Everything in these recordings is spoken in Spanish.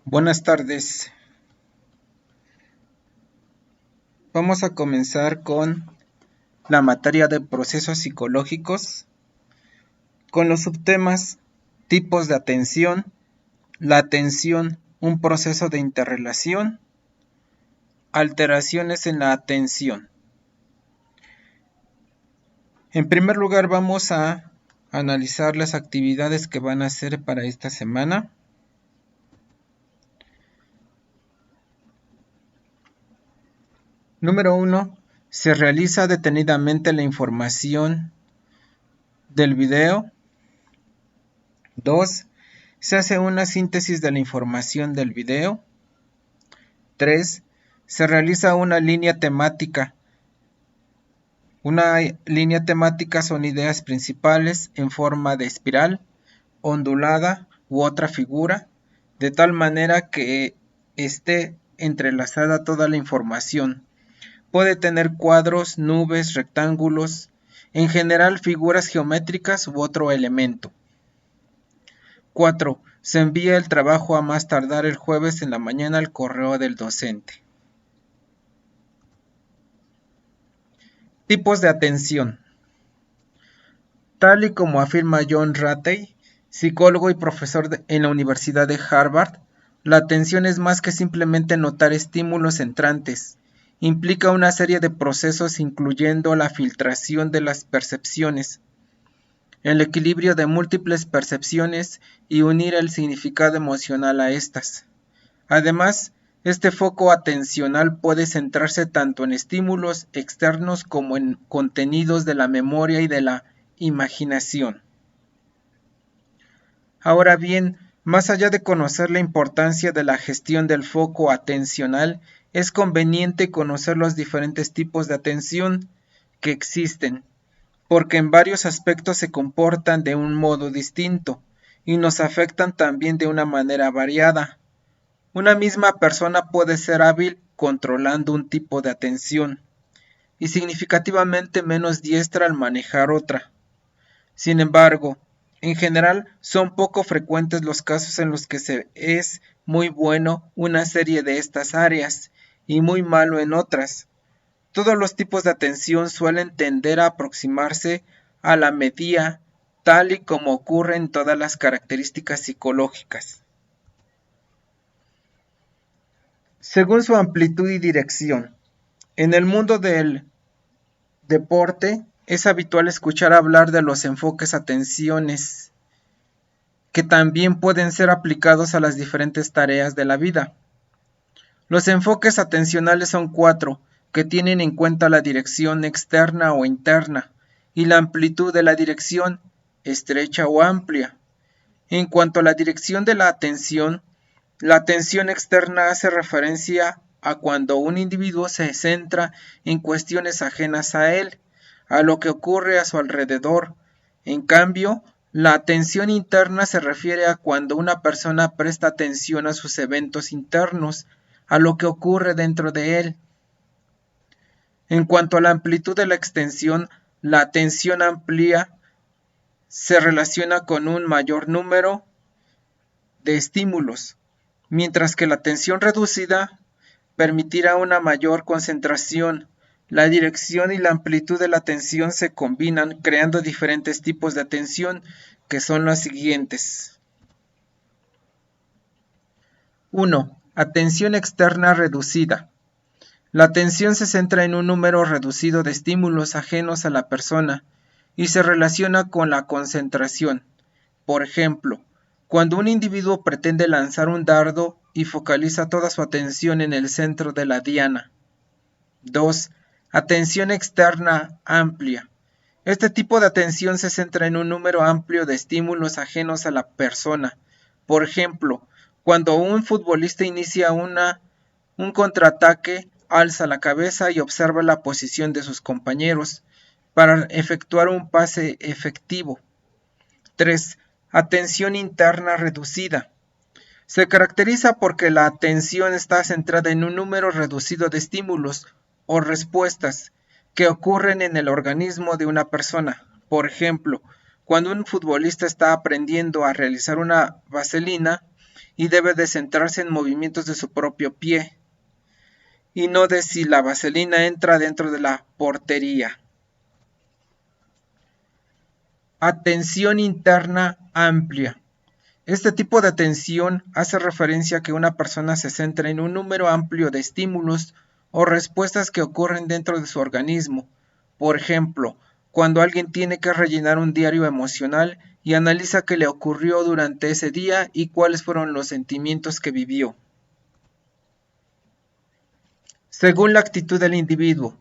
Buenas tardes. Vamos a comenzar con la materia de procesos psicológicos, con los subtemas tipos de atención, la atención, un proceso de interrelación, alteraciones en la atención. En primer lugar, vamos a analizar las actividades que van a hacer para esta semana. Número 1. Se realiza detenidamente la información del video. 2. Se hace una síntesis de la información del video. 3. Se realiza una línea temática. Una línea temática son ideas principales en forma de espiral, ondulada u otra figura, de tal manera que esté entrelazada toda la información. Puede tener cuadros, nubes, rectángulos, en general figuras geométricas u otro elemento. 4. Se envía el trabajo a más tardar el jueves en la mañana al correo del docente. Tipos de atención. Tal y como afirma John Ratey, psicólogo y profesor en la Universidad de Harvard, la atención es más que simplemente notar estímulos entrantes. Implica una serie de procesos incluyendo la filtración de las percepciones, el equilibrio de múltiples percepciones y unir el significado emocional a estas. Además, este foco atencional puede centrarse tanto en estímulos externos como en contenidos de la memoria y de la imaginación. Ahora bien, más allá de conocer la importancia de la gestión del foco atencional, es conveniente conocer los diferentes tipos de atención que existen, porque en varios aspectos se comportan de un modo distinto y nos afectan también de una manera variada. Una misma persona puede ser hábil controlando un tipo de atención y significativamente menos diestra al manejar otra. Sin embargo, en general son poco frecuentes los casos en los que se es muy bueno una serie de estas áreas y muy malo en otras. Todos los tipos de atención suelen tender a aproximarse a la medida, tal y como ocurre en todas las características psicológicas, según su amplitud y dirección. En el mundo del deporte es habitual escuchar hablar de los enfoques atenciones, que también pueden ser aplicados a las diferentes tareas de la vida. Los enfoques atencionales son 4, que tienen en cuenta la dirección externa o interna y la amplitud de la dirección, estrecha o amplia. En cuanto a la dirección de la atención externa hace referencia a cuando un individuo se centra en cuestiones ajenas a él, a lo que ocurre a su alrededor. En cambio, la atención interna se refiere a cuando una persona presta atención a sus eventos internos, a lo que ocurre dentro de él. En cuanto a la amplitud de la extensión, la atención amplia se relaciona con un mayor número de estímulos, mientras que la atención reducida permitirá una mayor concentración. La dirección y la amplitud de la atención se combinan creando diferentes tipos de atención, que son las siguientes. 1. Atención externa reducida. La atención se centra en un número reducido de estímulos ajenos a la persona y se relaciona con la concentración. Por ejemplo, cuando un individuo pretende lanzar un dardo y focaliza toda su atención en el centro de la diana. 2. Atención externa amplia. Este tipo de atención se centra en un número amplio de estímulos ajenos a la persona. Por ejemplo, cuando un futbolista inicia un contraataque, alza la cabeza y observa la posición de sus compañeros para efectuar un pase efectivo. 3. Atención interna reducida. Se caracteriza porque la atención está centrada en un número reducido de estímulos o respuestas que ocurren en el organismo de una persona. Por ejemplo, cuando un futbolista está aprendiendo a realizar una vaselina y debe de centrarse en movimientos de su propio pie y no de si la vaselina entra dentro de la portería. Atención interna amplia. Este tipo de atención hace referencia a que una persona se centra en un número amplio de estímulos o respuestas que ocurren dentro de su organismo. Por ejemplo, cuando alguien tiene que rellenar un diario emocional y analiza qué le ocurrió durante ese día y cuáles fueron los sentimientos que vivió. Según la actitud del individuo.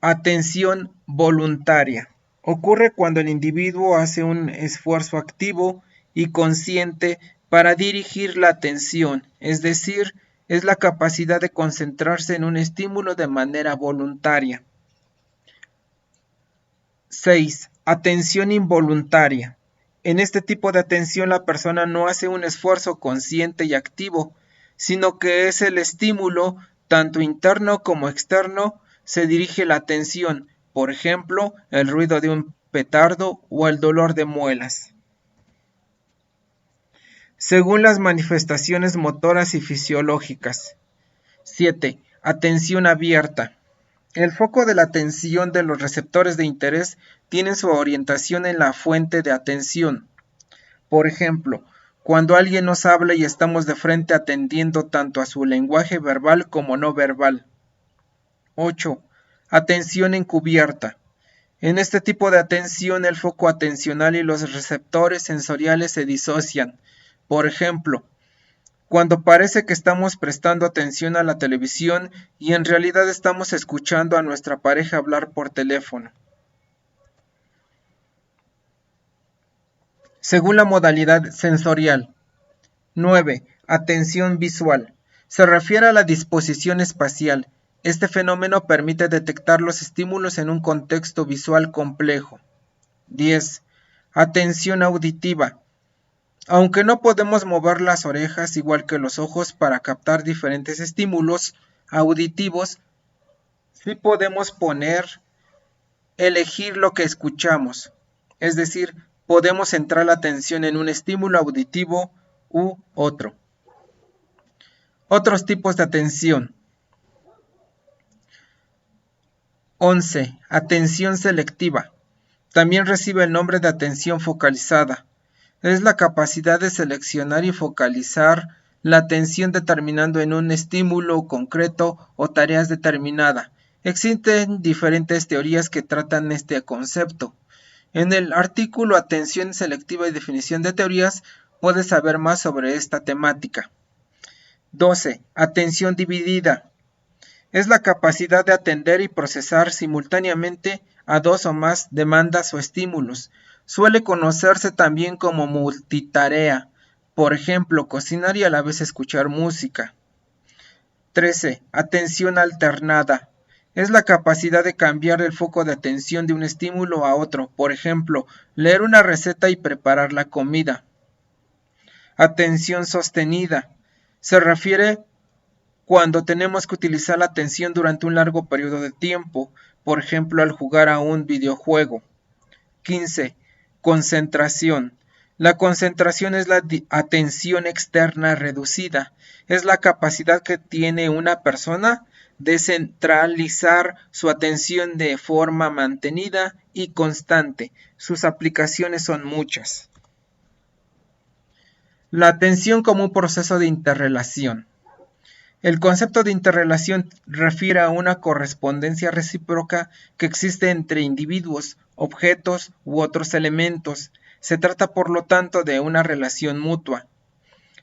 Atención voluntaria. Ocurre cuando el individuo hace un esfuerzo activo y consciente para dirigir la atención, es decir, es la capacidad de concentrarse en un estímulo de manera voluntaria. 6. Atención involuntaria. En este tipo de atención la persona no hace un esfuerzo consciente y activo, sino que es el estímulo, tanto interno como externo, se dirige la atención, por ejemplo, el ruido de un petardo o el dolor de muelas. Según las manifestaciones motoras y fisiológicas. 7. Atención abierta. El foco de la atención de los receptores de interés tiene su orientación en la fuente de atención. Por ejemplo, cuando alguien nos habla y estamos de frente atendiendo tanto a su lenguaje verbal como no verbal. 8. Atención encubierta. En este tipo de atención el foco atencional y los receptores sensoriales se disocian. Por ejemplo, cuando parece que estamos prestando atención a la televisión y en realidad estamos escuchando a nuestra pareja hablar por teléfono. Según la modalidad sensorial. 9. Atención visual. Se refiere a la disposición espacial. Este fenómeno permite detectar los estímulos en un contexto visual complejo. 10. Atención auditiva. Aunque no podemos mover las orejas igual que los ojos para captar diferentes estímulos auditivos, sí podemos elegir lo que escuchamos. Es decir, podemos centrar la atención en un estímulo auditivo u otro. Otros tipos de atención. 11. Atención selectiva. También recibe el nombre de atención focalizada. Es la capacidad de seleccionar y focalizar la atención determinando en un estímulo concreto o tareas determinada. Existen diferentes teorías que tratan este concepto. En el artículo Atención selectiva y definición de teorías puedes saber más sobre esta temática. 12. Atención dividida. Es la capacidad de atender y procesar simultáneamente a dos o más demandas o estímulos. Suele conocerse también como multitarea, por ejemplo, cocinar y a la vez escuchar música. 13. Atención alternada. Es la capacidad de cambiar el foco de atención de un estímulo a otro, por ejemplo, leer una receta y preparar la comida. Atención sostenida. Se refiere cuando tenemos que utilizar la atención durante un largo periodo de tiempo, por ejemplo al jugar a un videojuego. 15. Concentración. La concentración es la atención externa reducida. Es la capacidad que tiene una persona de centralizar su atención de forma mantenida y constante. Sus aplicaciones son muchas. La atención como un proceso de interrelación. El concepto de interrelación refiere a una correspondencia recíproca que existe entre individuos, objetos u otros elementos. Se trata por lo tanto de una relación mutua.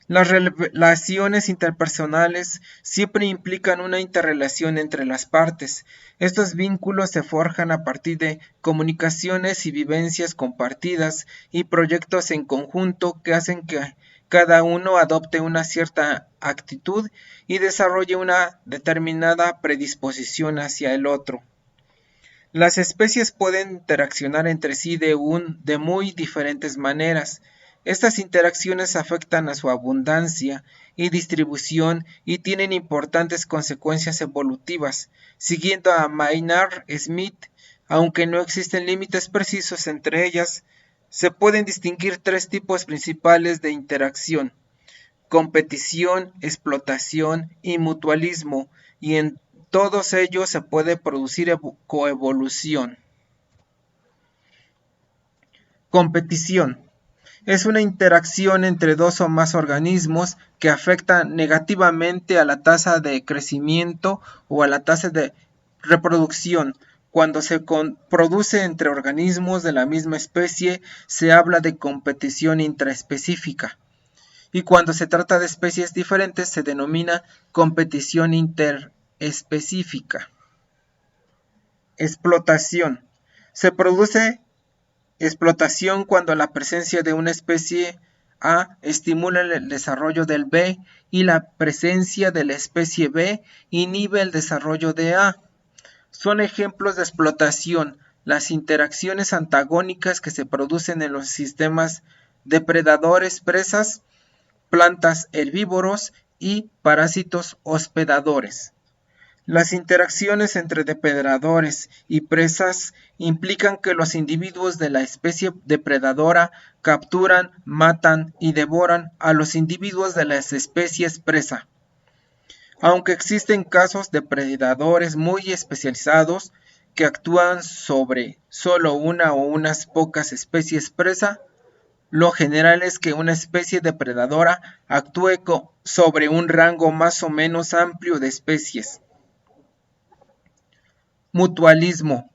Las relaciones interpersonales siempre implican una interrelación entre las partes. Estos vínculos se forjan a partir de comunicaciones y vivencias compartidas y proyectos en conjunto que hacen que cada uno adopte una cierta actitud y desarrolle una determinada predisposición hacia el otro. Las especies pueden interaccionar entre sí de muy diferentes maneras. Estas interacciones afectan a su abundancia y distribución y tienen importantes consecuencias evolutivas. Siguiendo a Maynard Smith, aunque no existen límites precisos entre ellas, se pueden distinguir tres tipos principales de interacción. competición, explotación y mutualismo, y en todos ellos se puede producir coevolución. Competición. Es una interacción entre dos o más organismos que afecta negativamente a la tasa de crecimiento o a la tasa de reproducción. Cuando se produce entre organismos de la misma especie, se habla de competición intraespecífica. Y cuando se trata de especies diferentes, se denomina competición interespecífica. Explotación. Se produce explotación cuando la presencia de una especie A estimula el desarrollo del B y la presencia de la especie B inhibe el desarrollo de A. Son ejemplos de explotación las interacciones antagónicas que se producen en los sistemas depredadores-presas, plantas herbívoros y parásitos hospedadores. Las interacciones entre depredadores y presas implican que los individuos de la especie depredadora capturan, matan y devoran a los individuos de las especies presa. Aunque existen casos de predadores muy especializados que actúan sobre solo una o unas pocas especies presa, lo general es que una especie depredadora actúe sobre un rango más o menos amplio de especies. Mutualismo.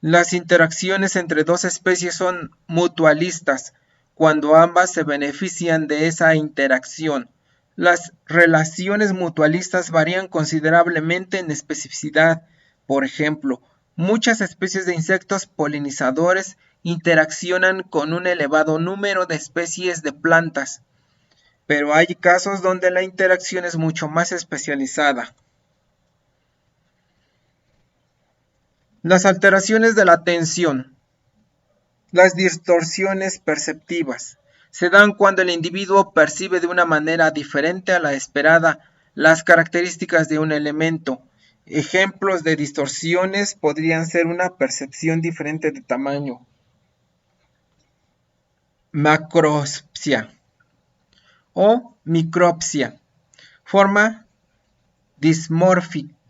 Las interacciones entre dos especies son mutualistas cuando ambas se benefician de esa interacción. Las relaciones mutualistas varían considerablemente en especificidad. Por ejemplo, muchas especies de insectos polinizadores interaccionan con un elevado número de especies de plantas, pero hay casos donde la interacción es mucho más especializada. Las alteraciones de la atención. Las distorsiones perceptivas se dan cuando el individuo percibe de una manera diferente a la esperada las características de un elemento. Ejemplos de distorsiones podrían ser una percepción diferente de tamaño, macropsia o micropsia, forma dismorfias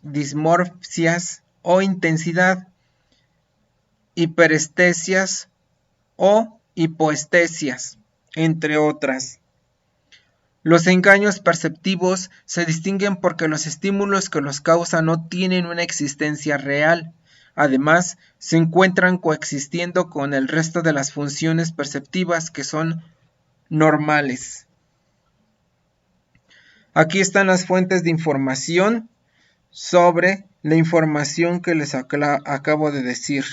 o intensidad, hiperestesias o hipoestesias, entre otras. Los engaños perceptivos se distinguen porque los estímulos que los causan no tienen una existencia real. Además, se encuentran coexistiendo con el resto de las funciones perceptivas que son normales. Aquí están las fuentes de información sobre la información que les acabo de decir.